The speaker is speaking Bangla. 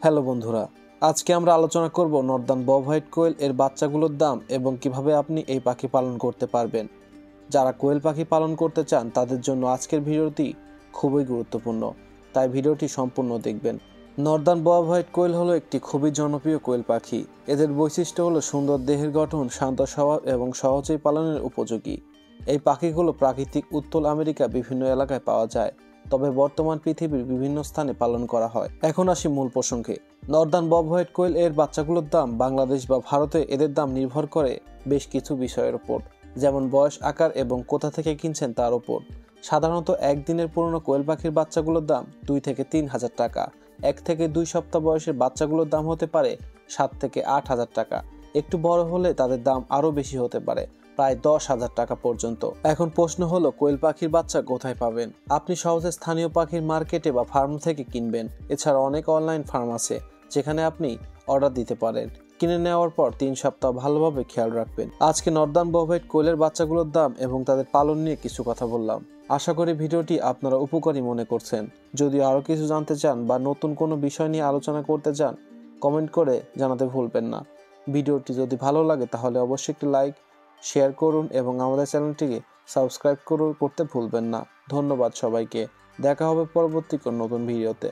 হ্যালো বন্ধুরা, আজকে আমরা আলোচনা করব নর্দার্ন বব হোয়াইট কোয়েল এর বাচ্চাগুলোর দাম এবং কিভাবে আপনি এই পাখি পালন করতে পারবেন। যারা কোয়েল পাখি পালন করতে চান তাদের জন্য আজকের ভিডিওটি খুবই গুরুত্বপূর্ণ, তাই ভিডিওটি সম্পূর্ণ দেখবেন। নর্দার্ন বব হোয়াইট কোয়েল হলো একটি খুবই জনপ্রিয় কোয়েল পাখি। এদের বৈশিষ্ট্য হলো সুন্দর দেহের গঠন, শান্ত স্বভাব এবং সহজেই পালনের উপযোগী। এই পাখিগুলো প্রাকৃতিক উত্তর আমেরিকা বিভিন্ন এলাকায় পাওয়া যায়, তবে বর্তমান পৃথিবীর বিভিন্ন স্থানে পালন করা হয়। এখন আসি মূল প্রসঙ্গে। নর্দার্ন বব হোয়াইট কোয়েল এর বাচ্চাগুলোর দাম বাংলাদেশ বা ভারতে এদের দাম নির্ভর করে বেশ কিছু বিষয়ের উপর, যেমন বয়স, আকার এবং কোথা থেকে কিনছেন তার উপর। সাধারণত একদিনের পুরনো কোয়েল পাখির বাচ্চাগুলোর দাম 2 থেকে 3 হাজার টাকা। 1 থেকে 2 সপ্তাহ বয়সের বাচ্চাগুলোর দাম হতে পারে 7 থেকে 8 হাজার টাকা। একটু বড় হলে তাদের দাম আরও বেশি হতে পারে, প্রায় 10,000 টাকা পর্যন্ত। এখন প্রশ্ন হলো, কোয়েল পাখির বাচ্চা কোথায় পাবেন? আপনি সহজে স্থানীয় পাখির মার্কেটে বা ফার্ম থেকে কিনবেন। এছাড়া অনেক অনলাইন ফার্ম আছে যেখানে আপনি অর্ডার দিতে পারেন। কিনে নেওয়ার পর 3 সপ্তাহ ভালোভাবে খেয়াল রাখবেন। আজকে নর্দার্ন বব হোয়াইট কোয়েলের বাচ্চাগুলোর দাম এবং তাদের পালন নিয়ে কিছু কথা বললাম। আশা করি ভিডিওটি আপনারা উপকারী মনে করছেন। যদি আরও কিছু জানতে চান বা নতুন কোনো বিষয় নিয়ে আলোচনা করতে চান, কমেন্ট করে জানাতে ভুলবেন না। ভিডিওটি যদি ভালো লাগে তাহলে অবশ্যই একটি লাইক, শেয়ার করুন এবং আমাদের চ্যানেলটিকে সাবস্ক্রাইব করতে ভুলবেন না। ধন্যবাদ সবাইকে। দেখা হবে পরবর্তী কোনো নতুন ভিডিওতে।